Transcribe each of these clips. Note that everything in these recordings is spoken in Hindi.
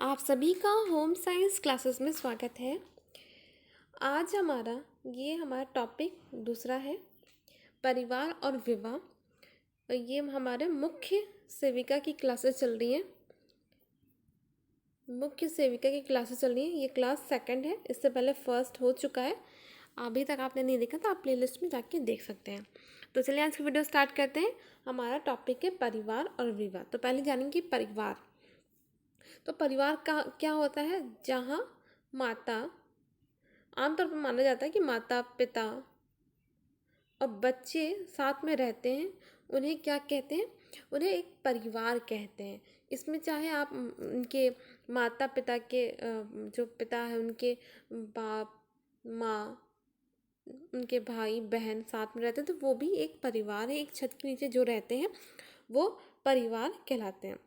आप सभी का होम साइंस क्लासेस में स्वागत है। आज हमारा टॉपिक दूसरा है परिवार और विवाह। ये हमारे मुख्य सेविका की क्लासेस चल रही हैं। ये क्लास सेकंड है। इससे पहले फर्स्ट हो चुका है। अभी तक आपने नहीं देखा तो आप प्लेलिस्ट में जाके देख सकते हैं। तो चलिए आज की वीडियो स्टार्ट करते हैं। हमारा टॉपिक है परिवार और विवाह। तो पहले जानेंगे परिवार। तो परिवार का क्या होता है, जहाँ माता, आमतौर पर माना जाता है कि माता पिता और बच्चे साथ में रहते हैं। उन्हें क्या कहते हैं? उन्हें एक परिवार कहते हैं। इसमें चाहे आप उनके माता पिता के जो पिता है उनके बाप माँ, उनके भाई बहन साथ में रहते हैं, तो वो भी एक परिवार है। एक छत के नीचे जो रहते हैं वो परिवार कहलाते हैं।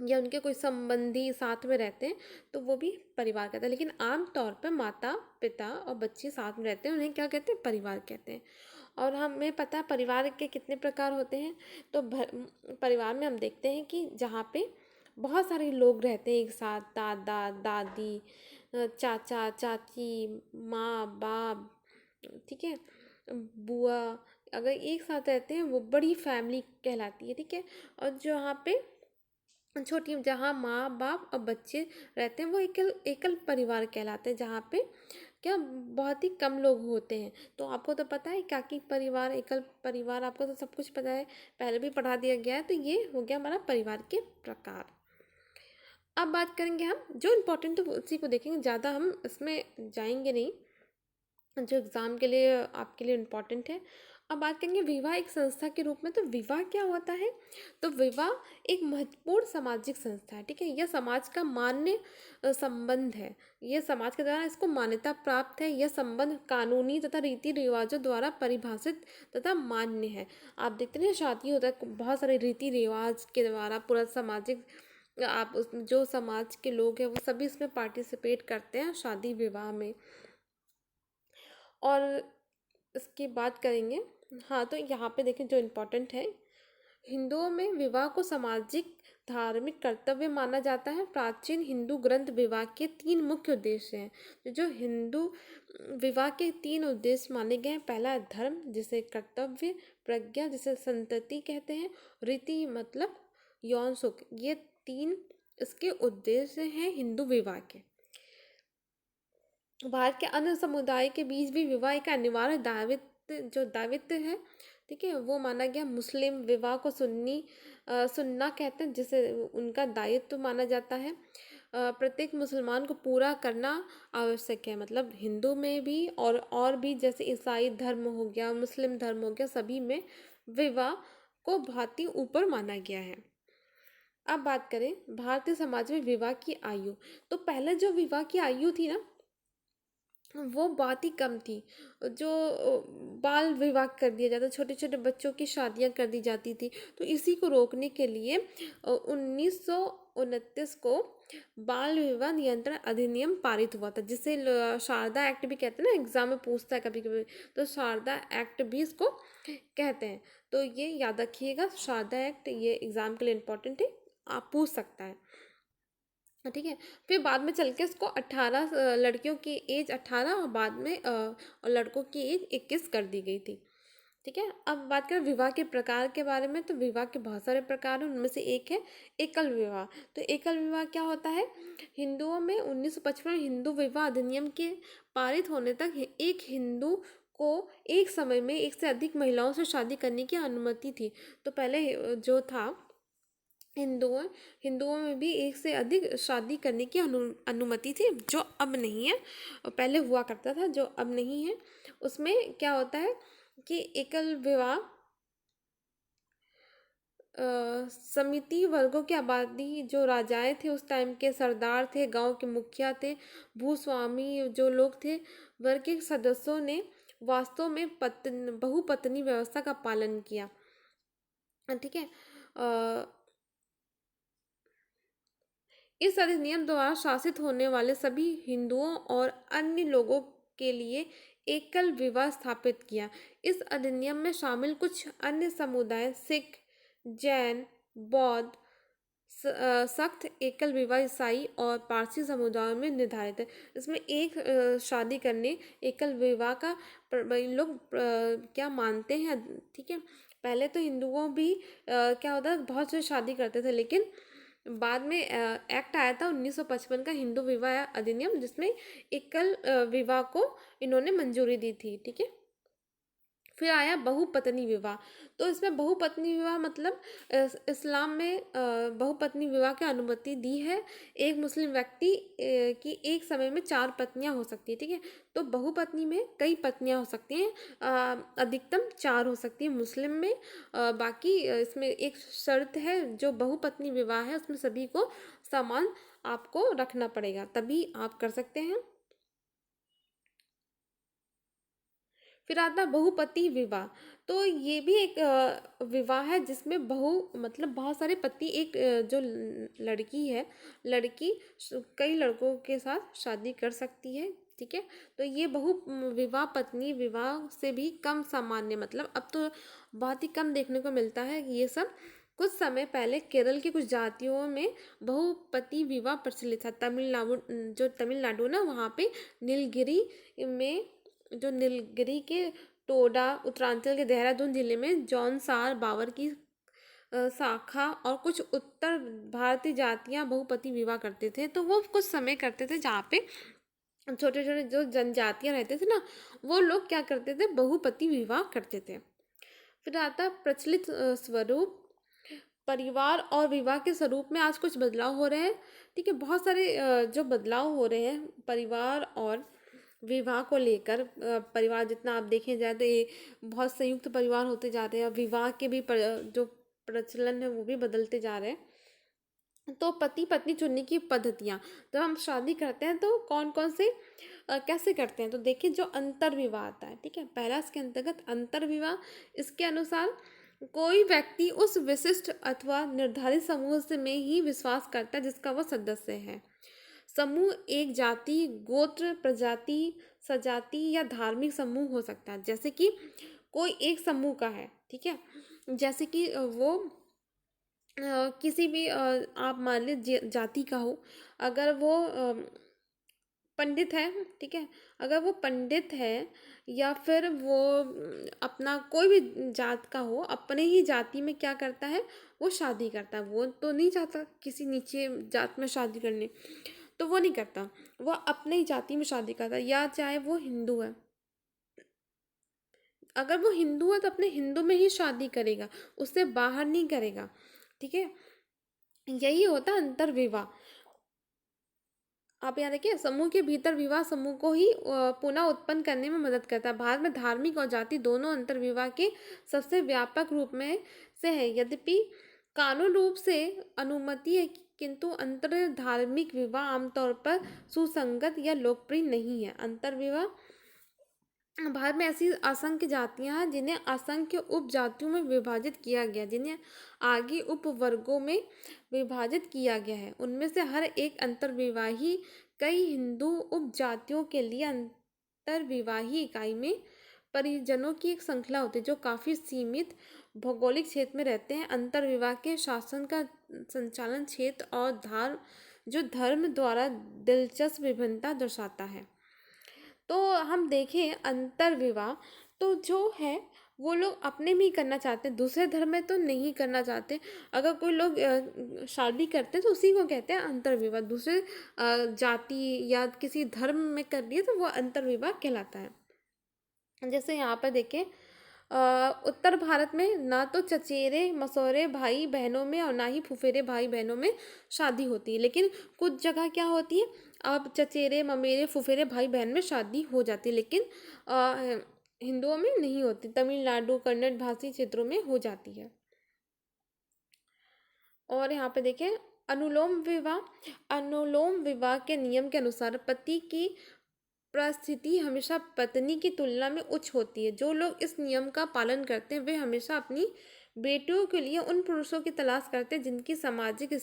या उनके कोई संबंधी साथ में रहते हैं तो वो भी परिवार कहते हैं। लेकिन आम तौर पर माता पिता और बच्चे साथ में रहते हैं, उन्हें क्या कहते हैं? परिवार कहते हैं। और हमें पता है परिवार के कितने प्रकार होते हैं। तो परिवार में हम देखते हैं कि जहाँ पे बहुत सारे लोग रहते हैं एक साथ, दादा दादी, चाचा चाची, माँ बाप, ठीक है, बुआ, अगर एक साथ रहते हैं वो बड़ी फैमिली कहलाती है। ठीक है। और जहाँ पे छोटी, जहाँ माँ बाप और बच्चे रहते हैं वो एकल एकल परिवार कहलाते हैं, जहाँ पे क्या बहुत ही कम लोग होते हैं। तो आपको तो पता है क्या कि परिवार, एकल परिवार, आपको तो सब कुछ पता है, पहले भी पढ़ा दिया गया है। तो ये हो गया हमारा परिवार के प्रकार। अब बात करेंगे हम जो इम्पोर्टेंट, तो उसी को देखेंगे, ज़्यादा हम इसमें जाएंगे नहीं जो एग्ज़ाम के लिए आपके लिए इम्पॉर्टेंट है। अब बात करेंगे विवाह एक संस्था के रूप में। तो विवाह क्या होता है? तो विवाह एक महत्वपूर्ण सामाजिक संस्था है। ठीक है। यह समाज का मान्य संबंध है। यह समाज के द्वारा इसको मान्यता प्राप्त है। यह संबंध कानूनी तथा रीति रिवाजों द्वारा परिभाषित तथा मान्य है। आप देखते हैं शादी होता है, बहुत सारे रीति रिवाज के द्वारा पूरा सामाजिक, आप जो समाज के लोग हैं वो सभी इसमें पार्टिसिपेट करते हैं शादी विवाह में। और इसकी बात करेंगे, हाँ, तो यहाँ पे देखें जो इम्पोर्टेंट है, हिंदुओं में विवाह को सामाजिक धार्मिक कर्तव्य माना जाता है। प्राचीन हिंदू ग्रंथ विवाह के 3 मुख्य उद्देश्य हैं। जो हिंदू विवाह के 3 उद्देश्य माने गए हैं, पहला है धर्म, जिसे कर्तव्य, प्रज्ञा, जिसे संतति कहते हैं, रीति मतलब यौन सुख। ये 3 इसके उद्देश्य हैं हिंदू विवाह के। भारत के अन्य समुदाय के बीच भी विवाह एक अनिवार्य दायित्व है। ठीक है। वो माना गया। मुस्लिम विवाह को सुन्ना कहते हैं, जिसे उनका दायित्व माना जाता है। प्रत्येक मुसलमान को पूरा करना आवश्यक है। मतलब हिंदू में भी और भी, जैसे ईसाई धर्म हो गया, मुस्लिम धर्म हो गया, सभी में विवाह को बहुत ही ऊपर माना गया है। अब बात करें भारतीय समाज में विवाह की आयु। तो पहले जो विवाह की आयु थी ना, वो बहुत ही कम थी। जो बाल विवाह कर दिया जाता, छोटे छोटे बच्चों की शादियां कर दी जाती थी। तो इसी को रोकने के लिए 1929 को बाल विवाह नियंत्रण अधिनियम पारित हुआ था, जिसे शारदा एक्ट भी कहते हैं ना, एग्जाम में पूछता है कभी कभी, तो शारदा एक्ट भी इसको कहते हैं। तो ये याद रखिएगा, शारदा एक्ट ये एग्जाम के लिए इम्पोर्टेंट है, आप पूछ सकता है। ठीक है। फिर बाद में चल के इसको 18, लड़कियों की एज 18 और बाद में और लड़कों की एज 21 कर दी गई थी। ठीक है। अब बात करें विवाह के प्रकार के बारे में। तो विवाह के बहुत सारे प्रकार हैं, उनमें से एक है एकल विवाह। तो एकल विवाह क्या होता है? हिंदुओं में 1955 हिंदू विवाह अधिनियम के पारित होने तक एक हिंदू को एक समय में एक से अधिक महिलाओं से शादी करने की अनुमति थी। तो पहले जो था, हिंदुओं में भी एक से अधिक शादी करने की अनुमति थी, जो अब नहीं है। पहले हुआ करता था, जो अब नहीं है। उसमें क्या होता है कि एकल विवाह समिति वर्गों की आबादी, जो राजाएं थे उस टाइम के, सरदार थे, गांव के मुखिया थे, भूस्वामी जो लोग थे, वर्ग के सदस्यों ने वास्तव में बहुपत्नी व्यवस्था का पालन किया। ठीक है। इस अधिनियम द्वारा शासित होने वाले सभी हिंदुओं और अन्य लोगों के लिए एकल विवाह स्थापित किया। इस अधिनियम में शामिल कुछ अन्य समुदाय, सिख, जैन, बौद्ध, सख्त एकल विवाह ईसाई और पारसी समुदायों में निर्धारित है। इसमें एक शादी करने एकल विवाह का लोग क्या मानते हैं, ठीक है। पहले तो हिंदुओं भी क्या होता है, बहुत से शादी करते थे, लेकिन बाद में एक्ट आया था 1955 का हिंदू विवाह अधिनियम, जिसमें एकल विवाह को इन्होंने मंजूरी दी थी, ठीक है। फिर आया बहुपत्नी विवाह। तो इसमें बहुपत्नी विवाह मतलब इस्लाम में बहुपत्नी विवाह की अनुमति दी है। एक मुस्लिम व्यक्ति की एक समय में 4 पत्नियां हो सकती है, ठीक है। तो बहुपत्नी में कई पत्नियां हो सकती हैं, अधिकतम 4 हो सकती है मुस्लिम में। बाकी इसमें एक शर्त है, जो बहुपत्नी विवाह है उसमें सभी को समान आपको रखना पड़ेगा, तभी आप कर सकते हैं। फिर आता है बहुपति विवाह। तो ये भी एक विवाह है जिसमें मतलब बहुत सारे पति, एक जो लड़की है, लड़की कई लड़कों के साथ शादी कर सकती है, ठीक है। तो ये बहु विवाह पत्नी विवाह से भी कम सामान्य, मतलब अब तो बहुत ही कम देखने को मिलता है ये सब। कुछ समय पहले केरल की कुछ जातियों में बहुपति विवाह प्रचलित था। तमिलनाडु ना, वहाँ पे नीलगिरी में, जो नीलगिरी के टोडा, उत्तरांचल के देहरादून जिले में जौनसार बावर की शाखा और कुछ उत्तर भारतीय जातियां बहुपति विवाह करते थे। तो वो कुछ समय करते थे जहाँ पे छोटे छोटे जो जनजातियां रहते थे ना, वो लोग क्या करते थे, बहुपति विवाह करते थे। फिर आता प्रचलित स्वरूप। परिवार और विवाह के स्वरूप में आज कुछ बदलाव हो रहे हैं, ठीक है। बहुत सारे जो बदलाव हो रहे हैं परिवार और विवाह को लेकर। परिवार जितना आप देखें जाए तो ये बहुत संयुक्त परिवार होते जा रहे हैं, विवाह के भी जो प्रचलन है वो भी बदलते जा रहे हैं। तो पति पत्नी चुनने की पद्धतियाँ, जब हम शादी करते हैं तो कौन कौन से कैसे करते हैं, तो देखिए जो अंतर विवाह आता है, ठीक है। पहला इसके अंतर्गत अंतर विवाह। इसके अनुसार कोई व्यक्ति उस विशिष्ट अथवा निर्धारित समूह से में ही विश्वास करता है जिसका वह सदस्य है। समूह एक जाति, गोत्र, प्रजाति, सजाति या धार्मिक समूह हो सकता है। जैसे कि कोई एक समूह का है, ठीक है। जैसे कि वो किसी भी आप मान लीजिए जाति का हो, अगर वो पंडित है, ठीक है। अगर वो पंडित है या फिर वो अपना कोई भी जात का हो, अपने ही जाति में क्या करता है, वो शादी करता है। वो तो नहीं चाहता किसी नीचे जात में शादी करने, तो वो नहीं करता, वो अपने ही जाति में शादी करता है। या चाहे वो हिंदू है, अगर वो हिंदू है तो अपने हिंदू में ही शादी करेगा, उससे बाहर नहीं करेगा, ठीक है। यही होता है अंतर विवाह। आप यहाँ देखिए, समूह के भीतर विवाह समूह को ही पुनः उत्पन्न करने में मदद करता है। भारत में धार्मिक और जाति दोनों अंतर विवाह के सबसे व्यापक रूप में से है। यद्यपि कानून रूप से अनुमति है, किंतु अंतर धार्मिक विवाह आमतौर पर सुसंगत या लोकप्रिय नहीं है। अंतर विवाह भारत में ऐसी असंख्य जातियां हैं जिन्हें असंख्य उपजातियों में विभाजित किया गया, जिन्हें आगे उपवर्गों में विभाजित किया गया है। उनमें से हर एक अंतर्विवाही कई हिंदू उपजातियों के लिए अंतर्विवाही इकाई में परिजनों की एक श्रृंखला होती है जो काफ़ी सीमित भौगोलिक क्षेत्र में रहते हैं। अंतर्विवाह के शासन का संचालन क्षेत्र और जो धर्म द्वारा दिलचस्प विभिन्नता दर्शाता है। तो हम देखें अंतर विवाह, तो जो है वो लोग अपने में ही करना चाहते हैं, दूसरे धर्म में तो नहीं करना चाहते। अगर कोई लोग शादी करते हैं तो उसी को कहते हैं अंतर विवाह। दूसरे जाति या किसी धर्म में कर लिए तो वो अंतर विवाह कहलाता है। जैसे यहाँ पर देखें, उत्तर भारत में ना तो चचेरे मसौरे भाई बहनों में और ना ही फुफेरे भाई बहनों में शादी होती है, लेकिन कुछ जगह क्या होती है, अब चचेरे ममेरे फुफेरे भाई बहन में शादी हो जाती है, लेकिन हिंदुओं में नहीं होती। तमिलनाडु कन्नड़ भाषी क्षेत्रों में हो जाती है। और यहाँ पे देखें अनुलोम विवाह। अनुलोम विवाह के नियम के अनुसार पति की परिस्थिति हमेशा पत्नी की तुलना में उच्च होती है। जो लोग इस नियम का पालन करते हैं वे हमेशा अपनी बेटियों के लिए उन पुरुषों की तलाश करते हैं जिनकी सामाजिक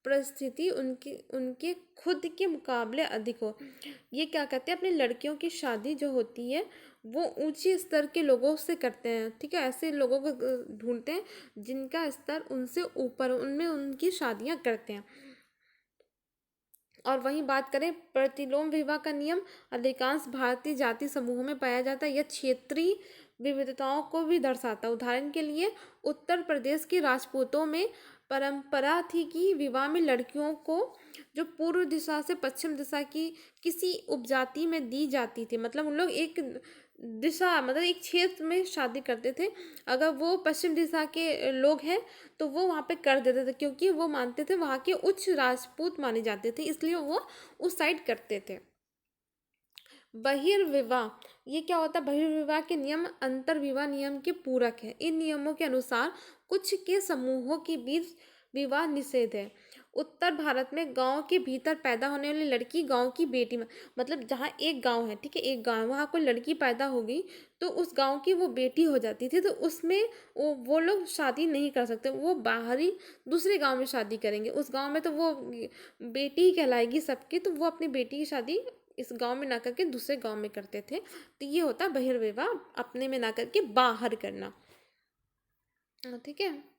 परिस्थिति उनकी उनके खुद के मुकाबले अधिक हो। ये क्या कहते हैं, अपनी लड़कियों की शादी जो होती है वो ऊंचे स्तर के लोगों से करते हैं, ठीक है, ऐसे लोगों को ढूंढते हैं जिनका स्तर उनसे ऊपर, उनमें उनकी शादियां करते हैं। और वहीं बात करें प्रतिलोम विवाह का नियम अधिकांश भारतीय जाति समूहों में पाया जाता है। यह क्षेत्रीय विविधताओं को भी दर्शाता है। उदाहरण के लिए उत्तर प्रदेश के राजपूतों में परंपरा थी कि विवाह में लड़कियों को जो पूर्व दिशा से पश्चिम दिशा की किसी उपजाति में दी जाती थी, मतलब उन लोग एक दिशा, मतलब एक क्षेत्र में शादी करते थे। अगर वो पश्चिम दिशा के लोग हैं तो वो वहाँ पे कर देते थे, क्योंकि वो मानते थे वहाँ के उच्च राजपूत माने जाते थे, इसलिए वो उस साइड करते थे। बहिर्विवाह, ये क्या होता है, बहिर्विवाह के नियम अंतर्विवाह नियम के पूरक है। इन नियमों के अनुसार कुछ के समूहों के बीच विवाह निषेध है। उत्तर भारत में गांव के भीतर पैदा होने वाली लड़की गांव की बेटी में, मतलब जहाँ एक गांव है, ठीक है, एक गांव, वहाँ कोई लड़की पैदा हो गई तो उस गांव की वो बेटी हो जाती थी, तो उसमें वो लोग शादी नहीं कर सकते, वो बाहरी दूसरे गांव में शादी करेंगे। उस गांव में तो वो बेटी ही कहलाएगी सबकी, तो वो अपनी बेटी की शादी इस गांव में ना करके दूसरे गांव में करते थे। तो ये होता है बहिर्विवाह, अपने में ना करके बाहर करना, ठीक है।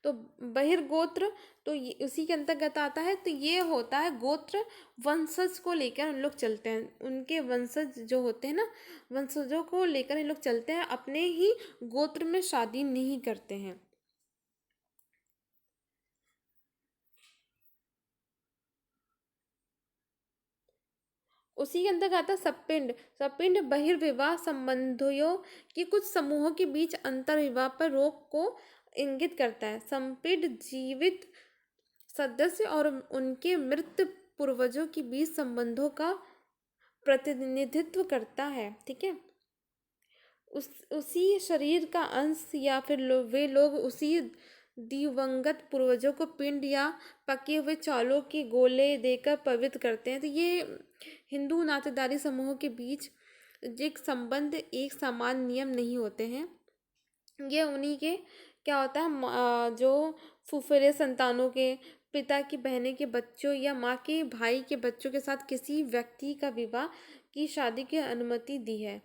तो बहिर्गोत्र, तो ये उसी के अंतर्गत आता है। तो ये होता है गोत्र वंशज को लेकर उन लोग चलते हैं, उनके वंशज जो होते हैं ना, वंशजों को लेकर इन लोग चलते हैं, अपने ही गोत्र में शादी नहीं करते हैं। उसी के अंतर्गत आता है सपिंड। सपिंड बहिर्विवाह संबंधियों की कुछ समूहों के बीच अंतर्विवाह पर रोक को इंगित करता है। संपिंड जीवित सदस्य और उनके मृत पूर्वजों के बीच संबंधों का प्रतिनिधित्व करता है, ठीक है। उसी शरीर का अंश या फिर वे लोग उसी दिवंगत पूर्वजों को पिंड या पके हुए चावलों के गोले देकर पवित्र करते हैं। तो ये हिंदू नातेदारी समूहों के बीच एक संबंध एक समान नियम नहीं होते हैं। ये उन्हीं के क्या होता है, जो फुफेरे संतानों के, पिता की बहनें के बच्चों या माँ के भाई के बच्चों के साथ किसी व्यक्ति का विवाह की शादी की अनुमति दी है।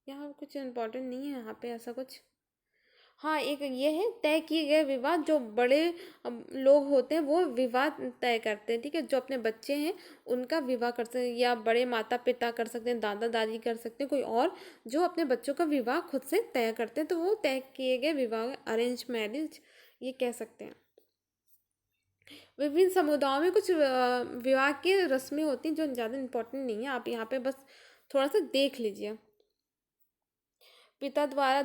यहाँ कुछ इम्पोर्टेंट नहीं है यहाँ पे ऐसा कुछ। हाँ, एक ये है तय किए गए विवाह, जो बड़े लोग होते हैं वो विवाह तय करते हैं, ठीक है, जो अपने बच्चे हैं उनका विवाह कर सकते हैं, या बड़े माता पिता कर सकते हैं, दादा दादी कर सकते हैं, कोई और जो अपने बच्चों का विवाह खुद से तय करते हैं, तो वो तय किए गए विवाह, अरेंज मैरिज ये कह सकते हैं। विभिन्न समुदायों में कुछ विवाह की रस्में होती हैं जो ज़्यादा इम्पोर्टेंट नहीं है, आप यहाँ पे बस थोड़ा सा देख लीजिए। पिता द्वारा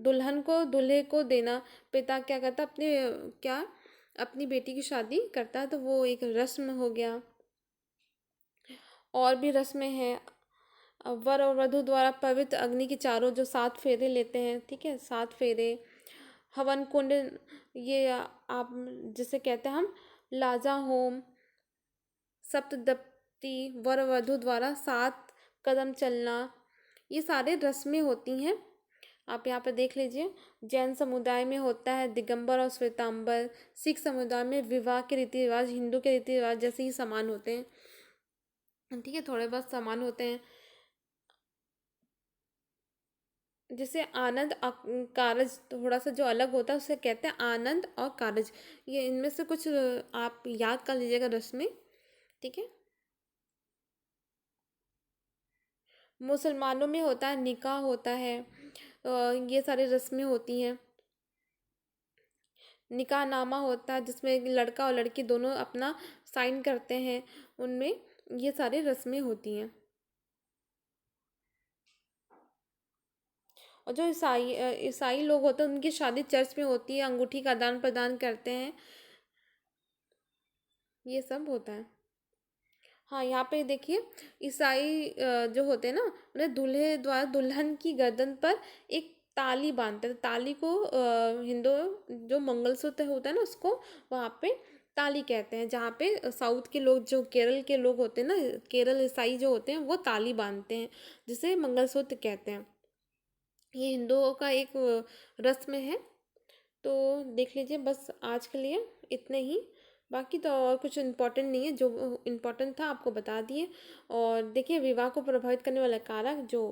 दुल्हन को दूल्हे को देना, पिता क्या करता, अपने क्या अपनी बेटी की शादी करता है, तो वो एक रस्म हो गया। और भी रस्में हैं, वर और वधू द्वारा पवित्र अग्नि के चारों जो 7 फेरे लेते हैं, ठीक है, 7 फेरे। हवन कुंड, ये आप जिसे कहते हैं हम लाजा होम। सप्तपदी, वर वधू द्वारा 7 कदम चलना, ये सारे रस्में होती हैं, आप यहाँ पे देख लीजिए। जैन समुदाय में होता है दिगंबर और श्वेतांबर। सिख समुदाय में विवाह के रीति रिवाज हिंदू के रीति रिवाज जैसे ही समान होते हैं, ठीक है, थोड़े बहुत समान होते हैं। जैसे आनंद कारज थोड़ा सा जो अलग होता है उसे कहते हैं आनंद और कारज। ये इनमें से कुछ आप याद कर लीजिएगा रस्में, ठीक है। मुसलमानों में होता है निकाह होता है, ये सारी रस्में होती हैं। निकाह नामा होता है जिसमें एक लड़का और लड़की दोनों अपना साइन करते हैं, उनमें ये सारी रस्में होती हैं। और जो ईसाई लोग होते हैं उनकी शादी चर्च में होती है, अंगूठी का आदान प्रदान करते हैं, ये सब होता है। हाँ, यहाँ पे देखिए, ईसाई जो होते हैं ना, उन्हें दूल्हे द्वारा दुल्हन की गर्दन पर एक ताली बांधते हैं। ताली को हिंदू जो मंगलसूत्र होता है ना उसको वहाँ पे ताली कहते हैं, जहाँ पे साउथ के लोग, जो केरल के लोग होते हैं ना, केरल ईसाई जो होते हैं, वो ताली बांधते हैं, जिसे मंगलसूत्र कहते हैं। ये हिंदुओं का एक रस्म है। तो देख लीजिए, बस आज के लिए इतने ही। बाकी तो और कुछ इम्पोर्टेंट नहीं है, जो इम्पोर्टेंट था आपको बता दिए। और देखिए, विवाह को प्रभावित करने वाला कारक जो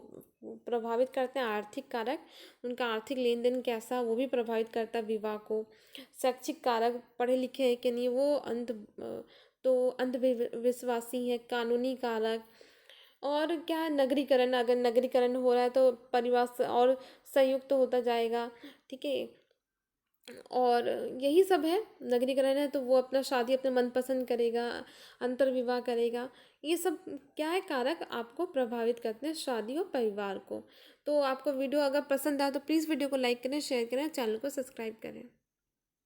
प्रभावित करते हैं, आर्थिक कारक, उनका आर्थिक लेन देन कैसा, वो भी प्रभावित करता है विवाह को। शैक्षिक कारक, पढ़े लिखे हैं कि नहीं, वो तो अंधविश्वासी है। कानूनी कारक, और क्या है, नगरीकरण, अगर नगरीकरण हो रहा है तो परिवार और संयुक्त होता जाएगा। ठीक है, और यही सब है। नगरीकरण है तो वो अपना शादी अपने मनपसंद करेगा, अंतर विवाह करेगा। ये सब क्या है, कारक आपको प्रभावित करते हैं शादी और परिवार को। तो आपको वीडियो अगर पसंद आए तो प्लीज़ वीडियो को लाइक करें, शेयर करें, चैनल को सब्सक्राइब करें।